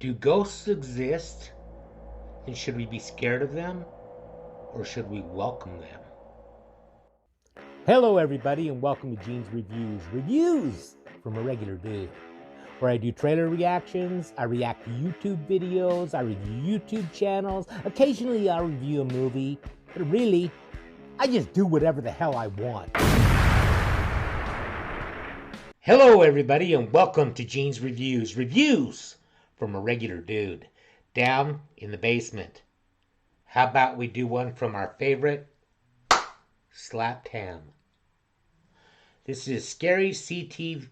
Do ghosts exist? And should we be scared of them? Or should we welcome them? Hello, everybody, and welcome to Gene's Reviews. Reviews from a regular dude, where I do trailer reactions, I react to YouTube videos, I review YouTube channels. Occasionally, I'll review a movie, but really, I just do whatever the hell I want. Hello, everybody, and welcome to Gene's Reviews. Reviews from a regular dude down in the basement. How about we do one from our favorite Slap Tam? This is Scary Cctv.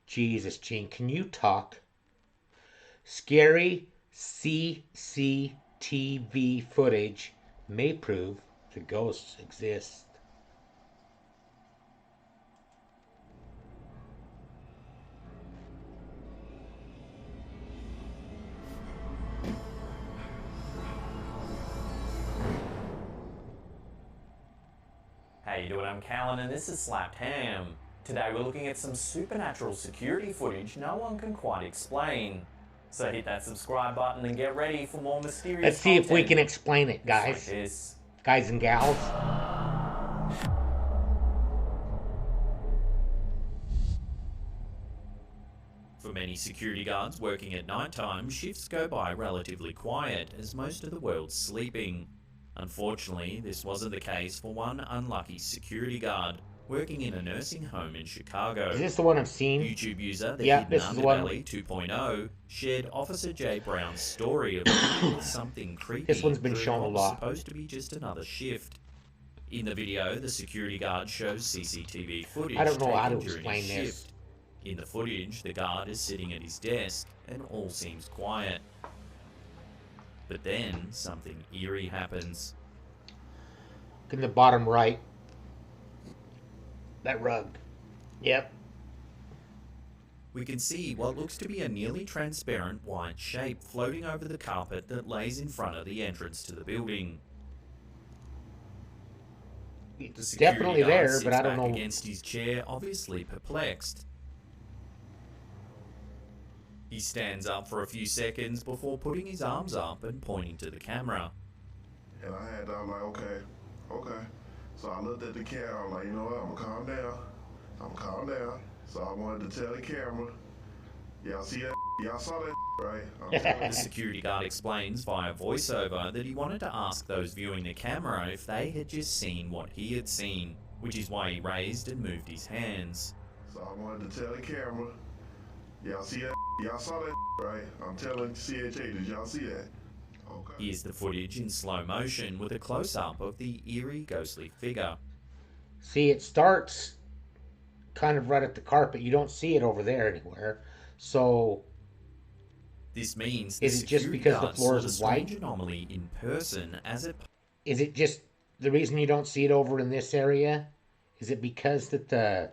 Jesus, Gene, can you talk? Scary CCTV footage may prove the ghosts exist. How you doing? I'm Callan and this is Slapped Ham. Today we're looking at some supernatural security footage no one can quite explain. So hit that subscribe button and get ready for more mysterious Let's see content. if we can explain it, guys. Like this. Guys and gals. For many security guards working at night time, shifts go by relatively quiet as most of the world's sleeping. Unfortunately, this wasn't the case for one unlucky security guard working in a nursing home in Chicago. Is this the one I've seen? YouTube user The Yeah, Hidden this is the one. Underbelly 2.0 shared Officer J. Brown's story of something creepy. This one's been during shown a what was lot. supposed to be just another shift. In the video, the security guard shows CCTV footage I don't know how to taken during explain his this. shift. In the footage, the guard is sitting at his desk and all seems quiet. But then something eerie happens. In the bottom right. That rug. Yep. We can see what looks to be a nearly transparent white shape floating over the carpet that lays in front of the entrance to the building. It's The definitely security guard there, but sits I don't back know. against his chair, obviously perplexed. He stands up for a few seconds before putting his arms up and pointing to the camera. And I'm like, okay. So I looked at the camera, I'm like, you know what, I'm gonna calm down. So I wanted to tell the camera, y'all see that? Y'all saw that, right? The security guard explains via voiceover that he wanted to ask those viewing the camera if they had just seen what he had seen, which is why he raised and moved his hands. So I wanted to tell the camera, y'all see that? Y'all saw that, right? I'm telling CHA, did y'all see that? Okay. Here's the footage in slow motion with a close-up of the eerie, ghostly figure. See, it starts kind of right at the carpet. You don't see it over there anywhere. So, This means Is it just because the floor is white? anomaly in person as it is it just the reason you don't see it over in this area? Is it because that the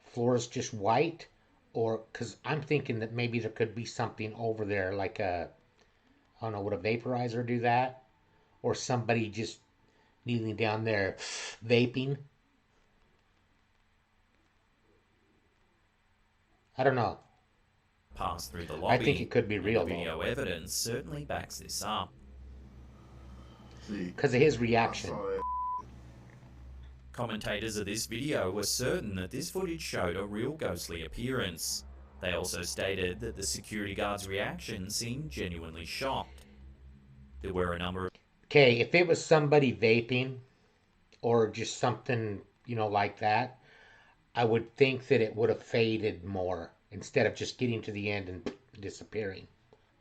floor is just white? Or, because I'm thinking that maybe there could be something over there, like a, I don't know, would a vaporizer do that? Or somebody just kneeling down there vaping? I don't know. passed through the lobby. I think it could be and real, the video though. evidence certainly backs this up. See, Because of his I reaction. saw that. Commentators of this video were certain that this footage showed a real ghostly appearance. They also stated that the security guard's reaction seemed genuinely shocked. There were a number of Okay, if it was somebody vaping or just something, like that, I would think that it would have faded more instead of just getting to the end and disappearing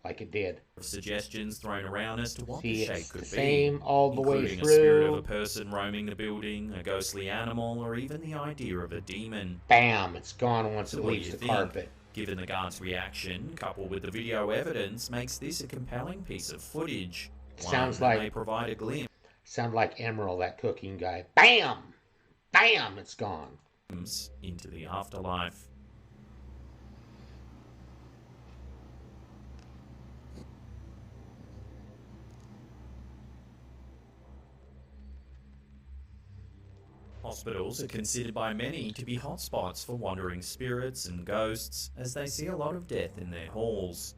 like it did. suggestions thrown around as to what See, the shape it's could the be, same all the way including a spirit of a through. person roaming the building, a ghostly animal, or even the idea of a demon. Bam, it's gone once So it what do leaves you the think? carpet. Given the guard's reaction, coupled with the video evidence, makes this a compelling piece of footage. Sounds One that like- may provide a glimpse Sound like Emerald, that cooking guy. Bam! Bam, it's gone. into the afterlife. Hospitals are considered by many to be hotspots for wandering spirits and ghosts, as they see a lot of death in their halls.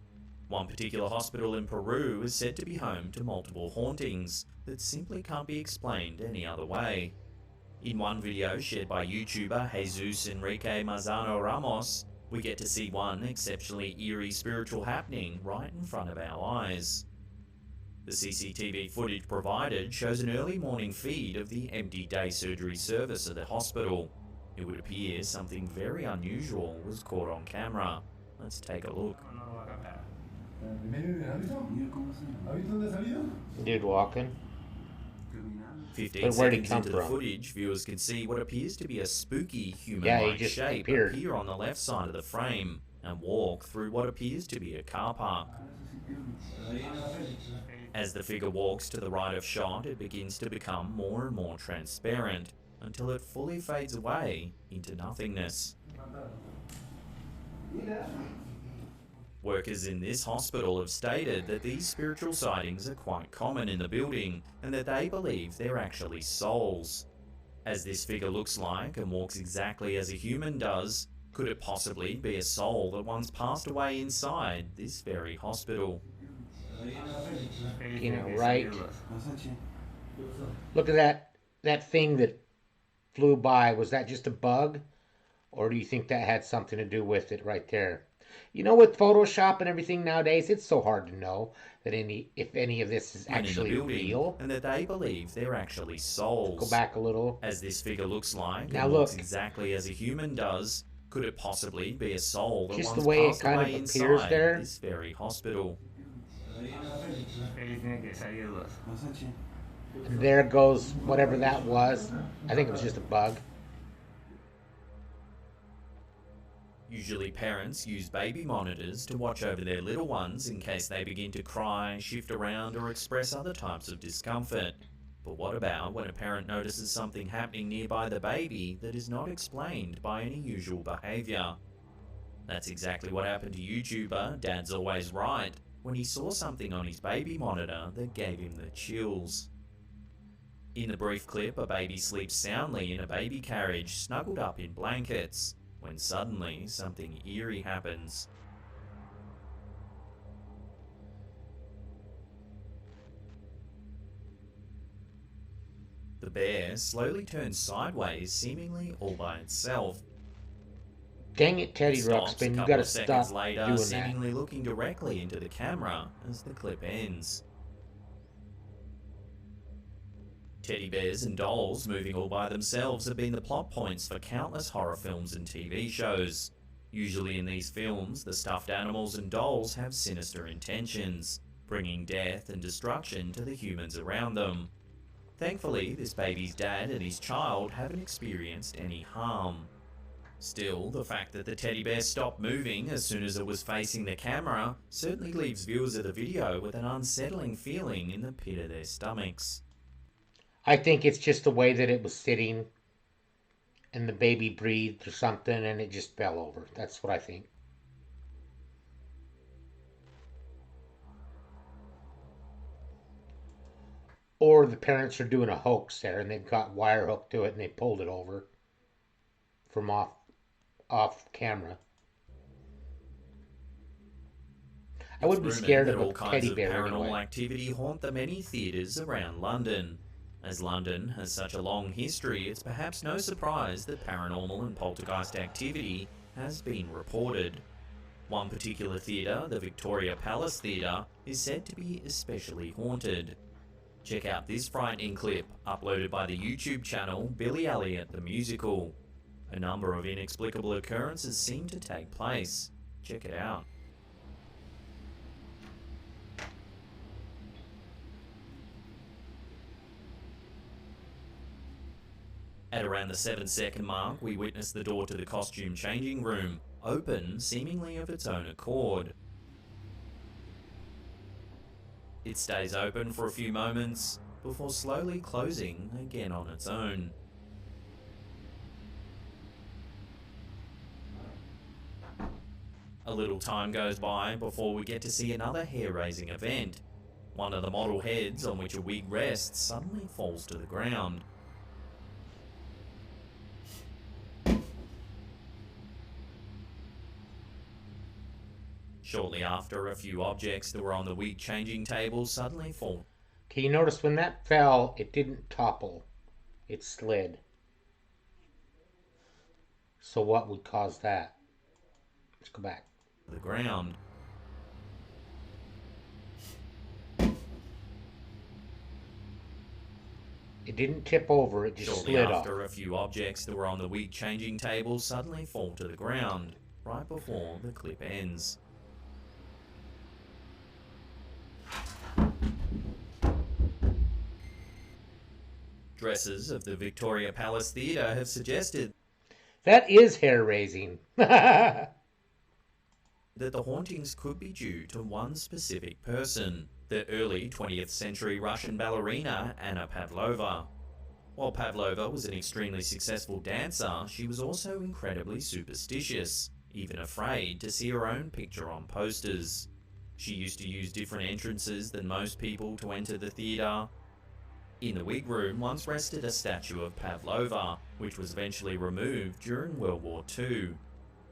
One particular hospital in Peru is said to be home to multiple hauntings that simply can't be explained any other way. In one video shared by YouTuber Jesus Enrique Marzano Ramos, we get to see one exceptionally eerie spiritual happening right in front of our eyes. The CCTV footage provided shows an early morning feed of the empty day surgery service at the hospital. It would appear something very unusual was caught on camera. Let's take a look. Dude walking. 15 But where'd he seconds come into the from? footage, viewers can see what appears to be a spooky Yeah, he human-like just shape appeared. appear on the left side of the frame and walk through what appears to be a car park. As the figure walks to the right of shot, it begins to become more and more transparent until it fully fades away into nothingness. Workers in this hospital have stated that these spiritual sightings are quite common in the building and that they believe they're actually souls. As this figure looks like and walks exactly as a human does, could it possibly be a soul that once passed away inside this very hospital? You know, right? Look at that thing that flew by. Was that just a bug? Or do you think that had something to do with it right there? You know, with Photoshop and everything nowadays, it's so hard to know that if any of this is actually real. And that they believe they're actually souls. Go back a little. As this figure looks like now and look, looks exactly as a human does, could it possibly be a soul that just once the way passed it kind away of appears inside there. this very hospital? And there goes whatever that was. I think it was just a bug. Usually parents use baby monitors to watch over their little ones in case they begin to cry, shift around, or express other types of discomfort. But what about when a parent notices something happening nearby the baby that is not explained by any usual behaviour? That's exactly what happened to YouTuber Dad's Always Right when he saw something on his baby monitor that gave him the chills. In the brief clip, a baby sleeps soundly in a baby carriage snuggled up in blankets, when suddenly something eerie happens. The bear slowly turns sideways, seemingly all by itself. Dang it, Teddy Ruxpin, you gotta stop later, doing seemingly that. looking directly into the camera as the clip ends. Teddy bears and dolls moving all by themselves have been the plot points for countless horror films and TV shows. Usually in these films, the stuffed animals and dolls have sinister intentions, bringing death and destruction to the humans around them. Thankfully, this baby's dad and his child haven't experienced any harm. Still, the fact that the teddy bear stopped moving as soon as it was facing the camera certainly leaves viewers of the video with an unsettling feeling in the pit of their stomachs. I think it's just the way that it was sitting and the baby breathed or something and it just fell over. That's what I think. Or the parents are doing a hoax there and they've got wire hooked to it and they pulled it over from off camera. I would be scared of a teddy bear all kinds of paranormal anyway. activity haunt the many theatres around London. As London has such a long history, it's perhaps no surprise that paranormal and poltergeist activity has been reported. One particular theatre, the Victoria Palace Theatre, is said to be especially haunted. Check out this frightening clip, uploaded by the YouTube channel Billy Elliot the Musical. A number of inexplicable occurrences seem to take place. Check it out. At around the 7-second mark, we witness the door to the costume changing room open seemingly of its own accord. It stays open for a few moments before slowly closing again on its own. A little time goes by before we get to see another hair-raising event. One of the model heads on which a wig rests suddenly falls to the ground. Shortly after, a few objects that were on the wig changing table suddenly fall. Okay, you notice when that fell, it didn't topple. It slid. So what would cause that? Let's go back. To the ground. It didn't tip over, it just Shortly slid after, off. a few objects that were on the wig changing table suddenly fall to the ground, right before the clip ends. Dressers of the Victoria Palace Theatre have suggested That is hair-raising. that the hauntings could be due to one specific person, the early 20th century Russian ballerina Anna Pavlova. While Pavlova was an extremely successful dancer, she was also incredibly superstitious, even afraid to see her own picture on posters. She used to use different entrances than most people to enter the theatre. In the wig room once rested a statue of Pavlova, which was eventually removed during World War II.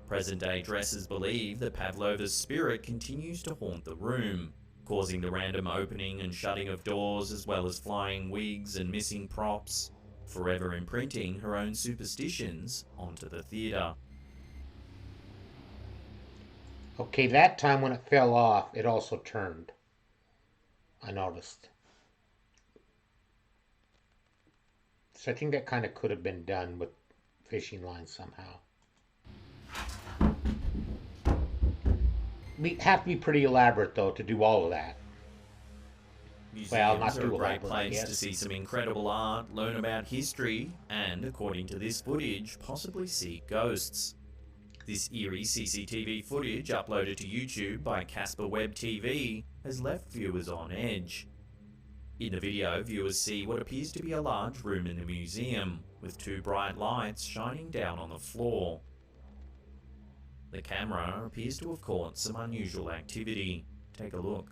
Present-day dressers believe that Pavlova's spirit continues to haunt the room, causing the random opening and shutting of doors as well as flying wigs and missing props, forever imprinting her own superstitions onto the theatre. Okay, that time when it fell off, it also turned. I noticed. So I think that kind of could have been done with fishing lines somehow. We have to be pretty elaborate, though, to do all of that. Museums not are too a great elaborate, I place to guess. see some incredible art, learn about history, and, according to this footage, possibly see ghosts. This eerie CCTV footage, uploaded to YouTube by Casper Web TV, has left viewers on edge. In the video, viewers see what appears to be a large room in the museum, with two bright lights shining down on the floor. The camera appears to have caught some unusual activity. Take a look.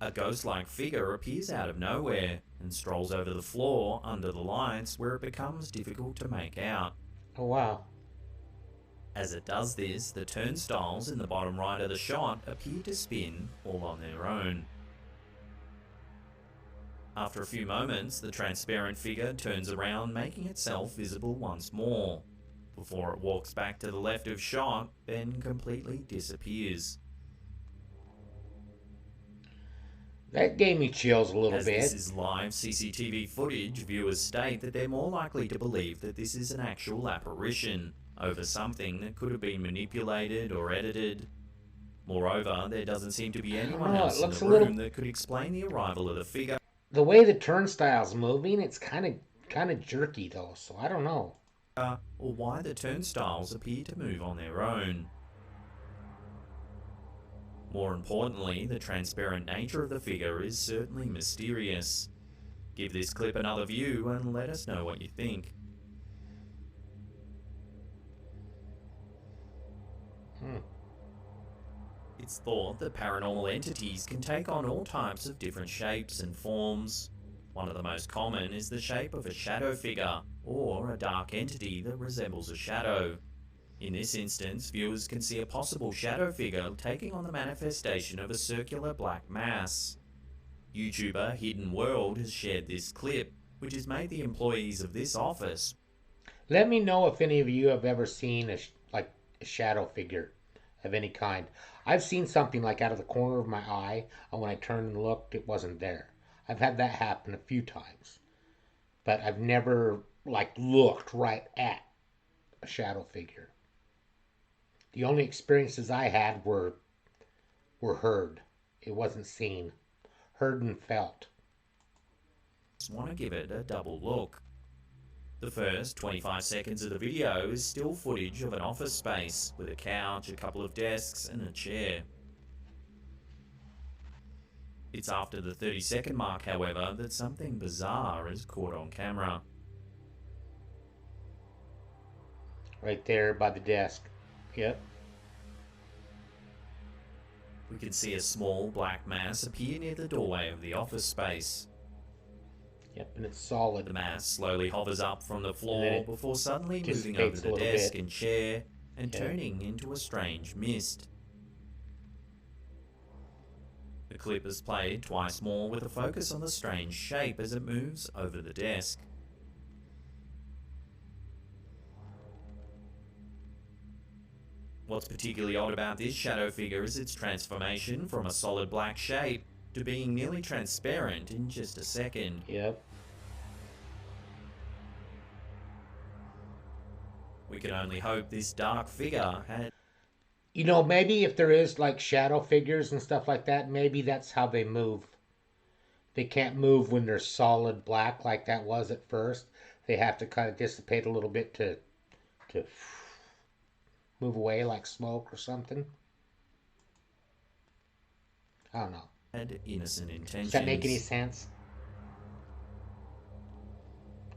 A ghost-like figure appears out of nowhere and strolls over the floor under the lights, where it becomes difficult to make out. Oh, wow. As it does this, the turnstiles in the bottom right of the shot appear to spin all on their own. After a few moments, the transparent figure turns around, making itself visible once more, before it walks back to the left of shot, then completely disappears. That gave me chills a little As bit. this is live CCTV footage, viewers state that they're more likely to believe that this is an actual apparition over something that could have been manipulated or edited. Moreover, there doesn't seem to be anyone else in the room that could explain the arrival of the figure. The way the turnstile's moving, it's kind of jerky though, so I don't know. Or why the turnstiles appear to move on their own. More importantly, the transparent nature of the figure is certainly mysterious. Give this clip another view and let us know what you think. It's thought that paranormal entities can take on all types of different shapes and forms. One of the most common is the shape of a shadow figure, or a dark entity that resembles a shadow. In this instance, viewers can see a possible shadow figure taking on the manifestation of a circular black mass. YouTuber Hidden World has shared this clip, which has made the employees of this office. Let me know if any of you have ever seen a shadow figure of any kind. I've seen something like out of the corner of my eye, and when I turned and looked, it wasn't there. I've had that happen a few times, but I've never looked right at a shadow figure. The only experiences I had were heard. It wasn't seen. Heard and felt. Just want to give it a double look. The first 25 seconds of the video is still footage of an office space with a couch, a couple of desks, and a chair. It's after the 30-second mark, however, that something bizarre is caught on camera. Right there by the desk. Yep. We can see a small black mass appear near the doorway of the office space. Yep, and it's solid. The mass slowly hovers up from the And then floor it before suddenly moving dissipates over a the little desk bit. and chair and Yeah. turning into a strange mist. The clip is played twice more with a focus on the strange shape as it moves over the desk. What's particularly odd about this shadow figure is its transformation from a solid black shape to being nearly transparent in just a second. Yep. We can only hope this dark figure had... You know, maybe if there is like shadow figures and stuff like that, maybe that's how they move. They can't move when they're solid black like that was at first. They have to kind of dissipate a little bit to move away like smoke or something. I don't know. had innocent intentions. Does that make any sense?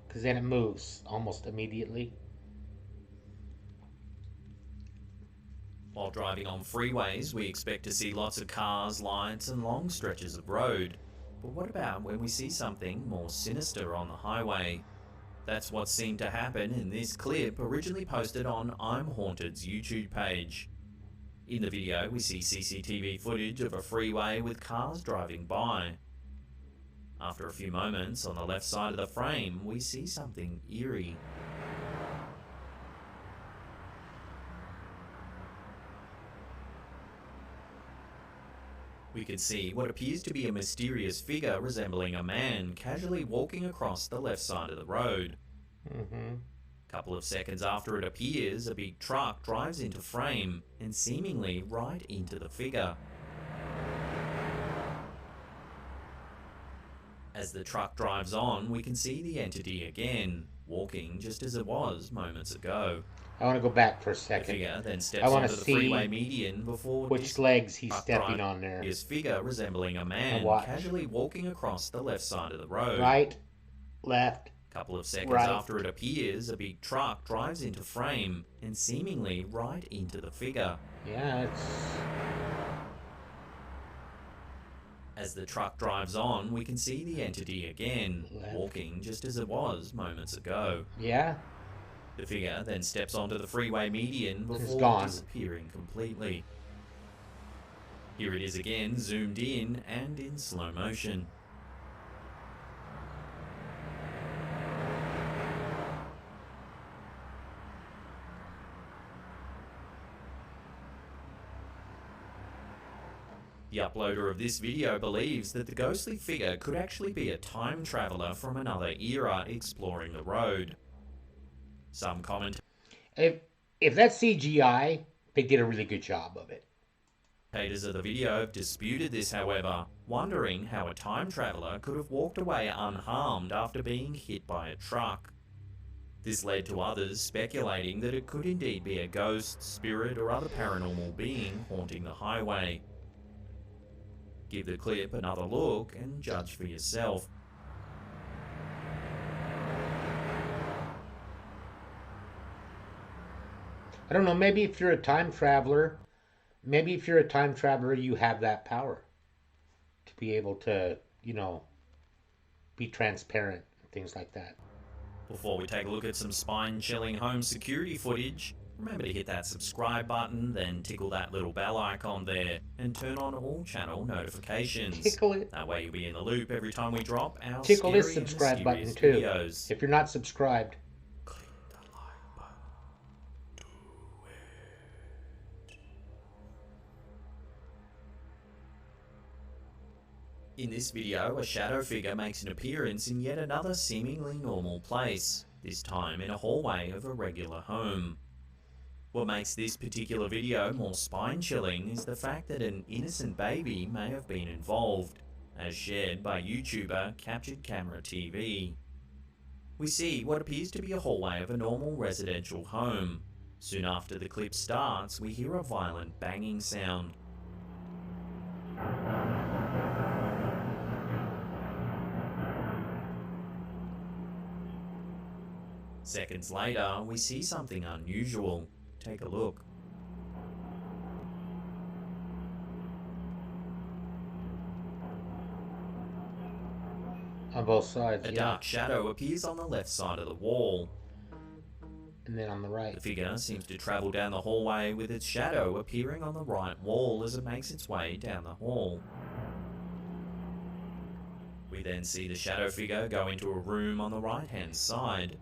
Because then it moves almost immediately. While driving on freeways, we expect to see lots of cars, lights, and long stretches of road. But what about when we see something more sinister on the highway? That's what seemed to happen in this clip originally posted on I'm Haunted's YouTube page. In the video, we see CCTV footage of a freeway with cars driving by. After a few moments, on the left side of the frame, we see something eerie. We can see what appears to be a mysterious figure resembling a man casually walking across the left side of the road. A couple of seconds after it appears, a big truck drives into frame and seemingly right into the figure. As the truck drives on, we can see the entity again, walking just as it was moments ago. I want to go back for a The second. figure then I steps wanna onto the see freeway median before which legs he's truck stepping drive on there. his figure resembling a man watch. casually walking across the left side of the road. Right, left. A couple of seconds Right. after it appears, a big truck drives into frame and seemingly right into the figure. Yeah, it's... As the truck drives on, we can see the entity again, Left. walking just as it was moments ago. Yeah. The figure then steps onto the freeway median before gone. disappearing completely. Here it is again, zoomed in and in slow motion. The uploader of this video believes that the ghostly figure could actually be a time traveler from another era exploring the road. Some commentators If that's CGI, they did a really good job of it. of the video have disputed this, however, wondering how a time traveler could have walked away unharmed after being hit by a truck. This led to others speculating that it could indeed be a ghost, spirit, or other paranormal being haunting the highway. Give the clip another look and judge for yourself. I don't know, maybe if you're a time traveler, you have that power to be able to, you know, be transparent and things like that. Before we take a look at some spine-chilling home security footage, remember to hit that subscribe button, then tickle that little bell icon there, and turn on all channel notifications. Tickle it. That way you'll be in the loop every time we drop our Tickle this scary and subscribe button mysterious too. videos. If you're not subscribed. In this video, a shadow figure makes an appearance in yet another seemingly normal place, this time in a hallway of a regular home. What makes this particular video more spine-chilling is the fact that an innocent baby may have been involved, as shared by YouTuber Captured Camera TV. We see what appears to be a hallway of a normal residential home. Soon after the clip starts, we hear a violent banging sound. Seconds later, we see something unusual. Take a look. On both sides, A yeah. dark shadow appears on the left side of the wall. And then on the right. The figure seems to travel down the hallway with its shadow appearing on the right wall as it makes its way down the hall. We then see the shadow figure go into a room on the right-hand side.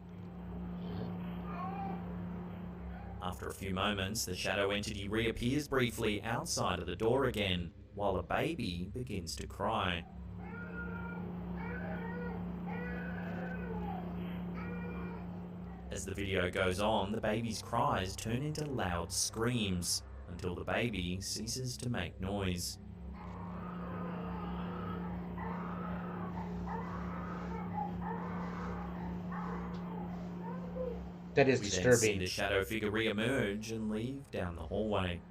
After a few moments, the shadow entity reappears briefly outside of the door again, while a baby begins to cry. As the video goes on, the baby's cries turn into loud screams until the baby ceases to make noise. That is We then see disturbing. the shadow figure re-emerge and leave down the hallway.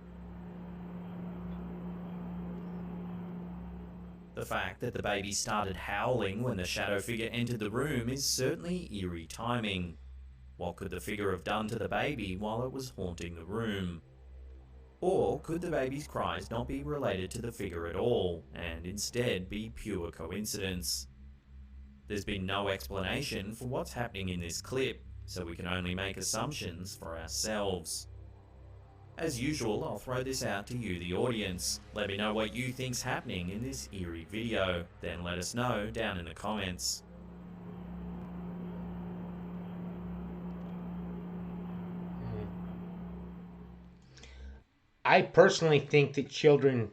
The fact that the baby started howling when the shadow figure entered the room is certainly eerie timing. What could the figure have done to the baby while it was haunting the room? Or could the baby's cries not be related to the figure at all, and instead be pure coincidence? There's been no explanation for what's happening in this clip, so we can only make assumptions for ourselves. As usual, I'll throw this out to you, the audience. Let me know what you think's happening in this eerie video, then let us know down in the comments. I personally think that children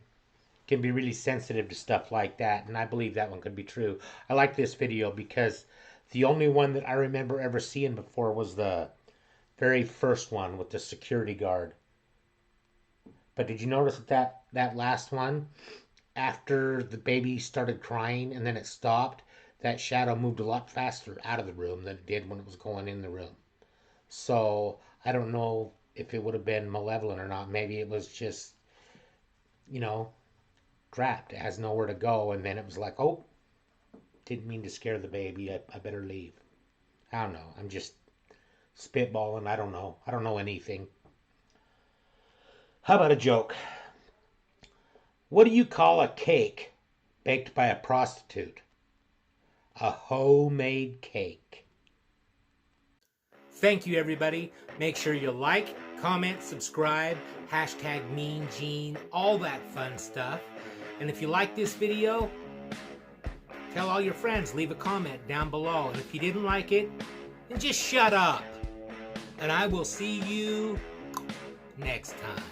can be really sensitive to stuff like that, and I believe that one could be true. I like this video because the only one that I remember ever seeing before was the very first one with the security guard. But did you notice that last one, after the baby started crying and then it stopped, that shadow moved a lot faster out of the room than it did when it was going in the room. So I don't know if it would have been malevolent or not. Maybe it was just, trapped. It has nowhere to go. And then it was like, oh, didn't mean to scare the baby. I better leave. I don't know. I'm just spitballing. I don't know. I don't know anything. How about a joke? What do you call a cake baked by a prostitute? A homemade cake. Thank you, everybody. Make sure you like, comment, subscribe, hashtag Mean Gene, all that fun stuff. And if you like this video, tell all your friends, leave a comment down below. And if you didn't like it, then just shut up. And I will see you next time.